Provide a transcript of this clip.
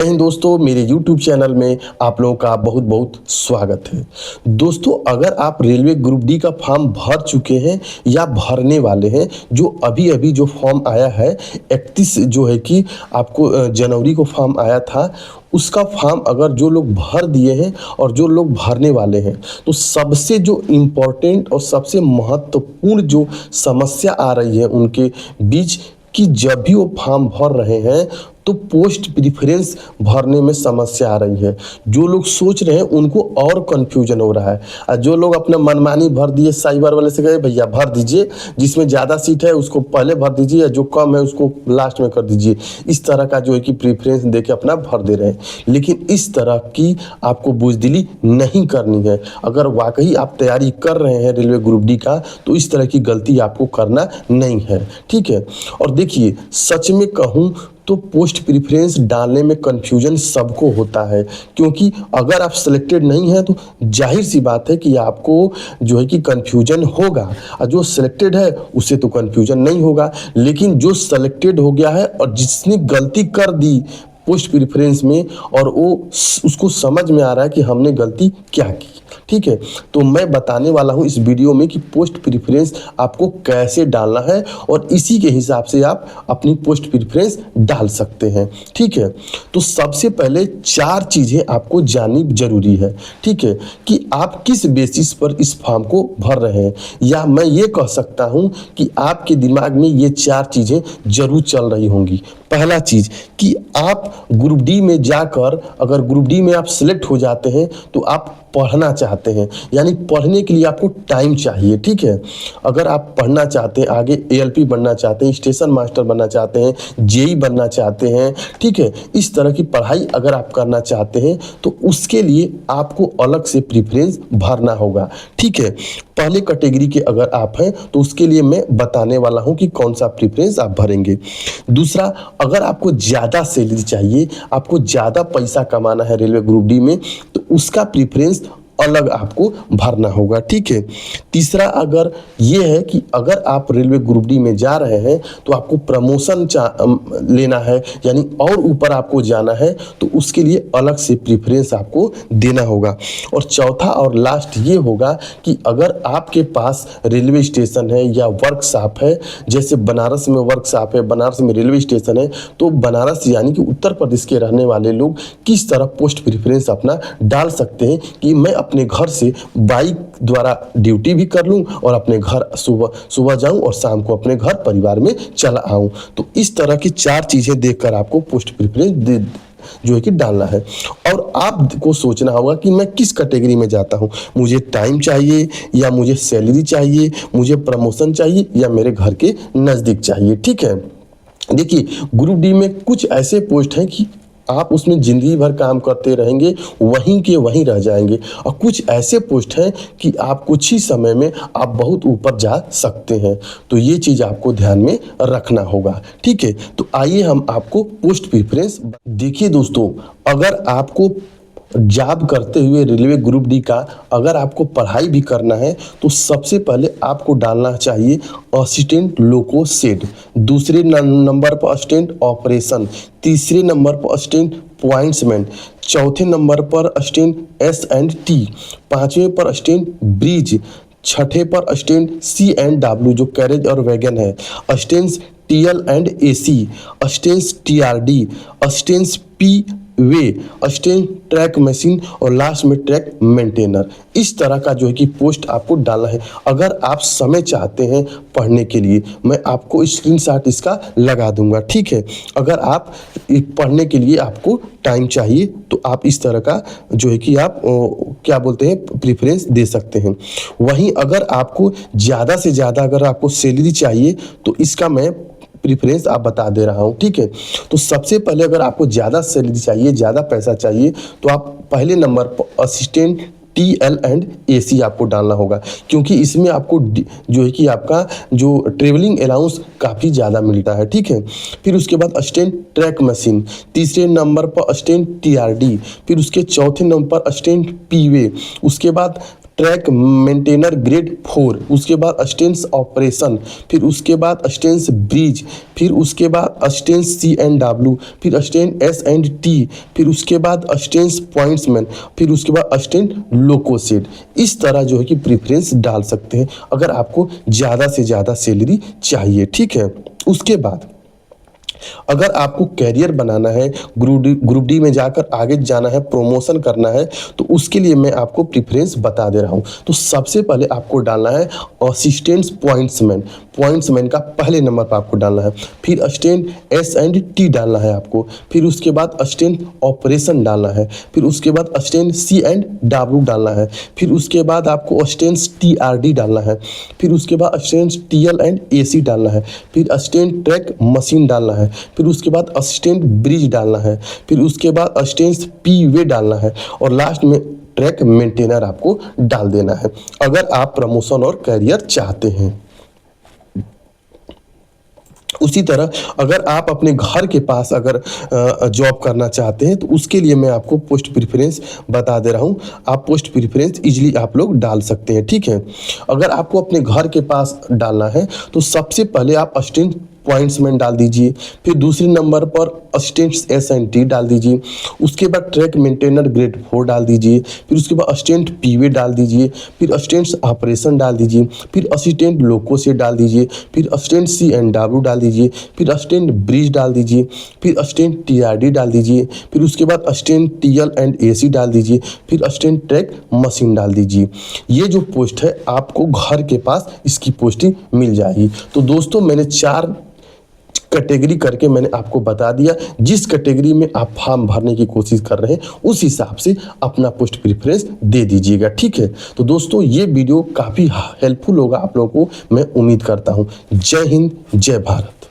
दोस्तों, मेरे YouTube channel में आप लोगों का बहुत बहुत स्वागत है। दोस्तों, अगर आप रेलवे ग्रुप डी का फॉर्म भर चुके हैं या भरने वाले हैं, जो अभी जो फॉर्म आया है 31 जो है कि आपको जनवरी को फॉर्म आया था, उसका फॉर्म अगर जो लोग भर दिए हैं और जो लोग भरने वाले हैं, तो सबसे जो इम्पोर्टेंट और सबसे महत्वपूर्ण जो समस्या आ रही है उनके बीच कि जब भी वो फॉर्म भर रहे हैं तो पोस्ट प्रेफरेंस भरने में समस्या आ रही है। जो लोग सोच रहे हैं उनको और कन्फ्यूजन हो रहा है, और जो लोग अपना मनमानी भर दिए, साइबर वाले से कहे भैया भर दीजिए, जिसमें ज़्यादा सीट है उसको पहले भर दीजिए, जो कम है उसको लास्ट में कर दीजिए। इस तरह का जो है कि प्रेफरेंस दे के अपना भर दे रहे हैं, लेकिन इस तरह की आपको बुजदिली नहीं करनी है। अगर वाकई आप तैयारी कर रहे हैं रेलवे ग्रुप डी का, तो इस तरह की गलती आपको करना नहीं है, ठीक है। और देखिए, सच में कहूँ तो पोस्ट प्रेफरेंस डालने में कन्फ्यूजन सबको होता है, क्योंकि अगर आप सिलेक्टेड नहीं हैं तो जाहिर सी बात है कि आपको जो है कि कन्फ्यूजन होगा, और जो सिलेक्टेड है उसे तो कन्फ्यूजन नहीं होगा। लेकिन जो सिलेक्टेड हो गया है और जिसने गलती कर दी पोस्ट प्रेफरेंस में, और वो उसको समझ में आ रहा है कि हमने गलती क्या की, ठीक है, तो मैं बताने वाला हूं इस वीडियो में कि पोस्ट प्रेफरेंस आपको कैसे डालना है, और इसी के हिसाब से आप अपनी पोस्ट प्रेफरेंस डाल सकते हैं, ठीक है। तो सबसे पहले 4 चीज़ें आपको जाननी जरूरी है, ठीक है, कि आप किस बेसिस पर इस फॉर्म को भर रहे हैं, या मैं ये कह सकता हूं कि आपके दिमाग में ये 4 चीज़ें जरूर चल रही होंगी। पहला चीज़ कि आप ग्रुप डी में जाकर, अगर ग्रुप डी में आप सिलेक्ट हो जाते हैं तो आप पढ़ना चाहते हैं, यानी पढ़ने के लिए आपको टाइम चाहिए, ठीक है। अगर आप पढ़ना चाहते हैं, आगे एएलपी बनना चाहते हैं, स्टेशन मास्टर बनना चाहते हैं, जेई बनना चाहते हैं, ठीक है, इस तरह की पढ़ाई अगर आप करना चाहते हैं तो उसके लिए आपको अलग से प्रेफरेंस भरना होगा, ठीक है। पहले कैटेगरी के अगर आप हैं तो उसके लिए मैं बताने वाला हूं कि कौन सा प्रेफरेंस आप भरेंगे। दूसरा, अगर आपको ज़्यादा सैलरी चाहिए, आपको ज़्यादा पैसा कमाना है रेलवे ग्रुप डी में, तो उसका प्रेफरेंस अलग आपको भरना होगा, ठीक है। तीसरा, अगर ये है कि अगर आप रेलवे ग्रुप डी में जा रहे हैं तो आपको प्रमोशन लेना है, यानी और ऊपर आपको जाना है, तो उसके लिए अलग से प्रेफरेंस आपको देना होगा। और चौथा और लास्ट ये होगा कि अगर आपके पास रेलवे स्टेशन है या वर्कशॉप है, जैसे बनारस में वर्कशॉप है, बनारस में रेलवे स्टेशन है, तो बनारस यानी कि उत्तर प्रदेश के रहने वाले लोग किस तरह पोस्ट प्रेफरेंस अपना डाल सकते हैं कि मैं अपने घर से बाइक द्वारा ड्यूटी भी कर लूं और अपने घर सुबह जाऊं और शाम को अपने घर परिवार में चला आऊं। तो इस तरह की 4 चीजें देखकर आपको पोस्ट प्रेफरेंस जो है कि डालना है। और आपको सोचना होगा कि मैं किस कैटेगरी में जाता हूं, मुझे टाइम चाहिए या मुझे सैलरी चाहिए, मुझे प्रमोशन चाहिए या मेरे घर के नज़दीक चाहिए, ठीक है। देखिए, ग्रुप डी में कुछ ऐसे पोस्ट हैं कि आप उसमें ज़िंदगी भर काम करते रहेंगे, वहीं के वहीं रह जाएंगे, और कुछ ऐसे पोस्ट हैं कि आप कुछ ही समय में आप बहुत ऊपर जा सकते हैं। तो ये चीज़ आपको ध्यान में रखना होगा, ठीक है। तो आइए हम आपको पोस्ट प्रेफरेंस देखिए। दोस्तों, अगर आपको जॉब करते हुए रेलवे ग्रुप डी का अगर आपको पढ़ाई भी करना है, तो सबसे पहले आपको डालना चाहिए असिस्टेंट लोको शेड, दूसरे नंबर पर असिस्टेंट ऑपरेशन, तीसरे नंबर पर असिस्टेंट पॉइंट्समैन, चौथे नंबर पर असिस्टेंट S&T, पांचवें पर असिस्टेंट ब्रिज, छठे पर असिस्टेंट C&W जो कैरेज और वैगन है, assistant TL&AC, assistant TRD, assistant P वे, असिस्टेंट ट्रैक मशीन, और लास्ट में ट्रैक मेंटेनर। इस तरह का जो है कि पोस्ट आपको डालना है। अगर आप समय चाहते हैं पढ़ने के लिए, मैं आपको स्क्रीनशॉट इसका लगा दूंगा, ठीक है। अगर आप पढ़ने के लिए आपको टाइम चाहिए तो आप इस तरह का जो है कि आप क्या बोलते हैं प्रेफरेंस दे सकते हैं। वहीं अगर आपको ज़्यादा से ज़्यादा अगर आपको सैलरी चाहिए तो इसका मैं प्रेफरेंस आप बता दे रहा हूं, ठीक है। तो सबसे पहले अगर आपको ज़्यादा सैलरी चाहिए, ज़्यादा पैसा चाहिए, तो आप पहले नंबर पर असिस्टेंट TL&AC आपको डालना होगा, क्योंकि इसमें आपको जो है कि आपका जो ट्रेवलिंग अलाउंस काफ़ी ज़्यादा मिलता है, ठीक है। फिर उसके बाद असिस्टेंट ट्रैक मशीन, तीसरे नंबर पर असिस्टेंट TRD, फिर उसके चौथे नंबर पर असिस्टेंट PV, उसके बाद ट्रैक मेंटेनर ग्रेड 4, उसके बाद असिस्टेंस ऑपरेशन, फिर उसके बाद असिस्टेंस ब्रिज, फिर उसके बाद असिस्टेंस C&W, फिर असिस्टेंट S&T, फिर उसके बाद असिस्टेंस पॉइंट्समैन, फिर उसके बाद असिस्टेंट लोकोसेड। इस तरह जो है कि प्रेफरेंस डाल सकते हैं अगर आपको ज़्यादा से ज़्यादा सैलरी चाहिए, ठीक है। उसके बाद अगर आपको कैरियर बनाना है, ग्रुप डी में जाकर आगे जाना है, प्रमोशन करना है, तो उसके लिए मैं आपको प्रेफरेंस बता दे रहा हूँ। तो सबसे पहले आपको डालना है असिस्टेंट पॉइंट्समैन, पॉइंट्समैन का पहले नंबर पर आपको डालना है। फिर असिस्टेंट S&T डालना है आपको, फिर उसके बाद असिस्टेंट ऑपरेशन डालना है, फिर उसके बाद असिस्टेंट C&W डालना है, फिर उसके बाद आपको असिस्टेंट TRD डालना है, फिर उसके बाद असिस्टेंट TL&AC डालना है, फिर असिस्टेंट ट्रैक मशीन डालना है, फिर उसके बाद असिस्टेंट ब्रिज डालना है, फिर उसके बाद असिस्टेंट P वे डालना है, और लास्ट में ट्रैक मेंटेनर आपको डाल देना है अगर आप प्रमोशन और कैरियर चाहते हैं। उसी तरह अगर आप अपने घर के पास अगर जॉब करना चाहते हैं तो उसके लिए मैं आपको पोस्ट प्रेफरेंस बता दे रहा हूँ। आप पोस्ट प्रेफरेंस इजीली आप लोग डाल सकते हैं, ठीक है। अगर आपको अपने घर के पास डालना है तो सबसे पहले आप असिस्टेंट पॉइंट्समैन डाल दीजिए, फिर दूसरे नंबर पर असिस्टेंट S&T डाल दीजिए, उसके बाद ट्रैक मेंटेनर ग्रेड 4 डाल दीजिए, फिर उसके बाद असिस्टेंट पीवे डाल दीजिए, फिर असिस्टेंट ऑपरेशन डाल दीजिए, फिर असिस्टेंट लोको से डाल दीजिए, फिर असिस्टेंट C&W डाल दीजिए, फिर असिस्टेंट ब्रिज डाल दीजिए, फिर असिस्टेंट TRD डाल दीजिए, फिर उसके बाद असिस्टेंट TL&AC डाल दीजिए, फिर असिस्टेंट ट्रैक मशीन डाल दीजिए। ये जो पोस्ट है आपको घर के पास इसकी पोस्टिंग मिल जाएगी। तो दोस्तों मैंने 4 कैटेगरी करके मैंने आपको बता दिया। जिस कैटेगरी में आप फॉर्म भरने की कोशिश कर रहे हैं उस हिसाब से अपना पोस्ट प्रेफरेंस दे दीजिएगा, ठीक है। तो दोस्तों ये वीडियो काफ़ी हेल्पफुल होगा आप लोगों को, मैं उम्मीद करता हूँ। जय हिंद, जय भारत।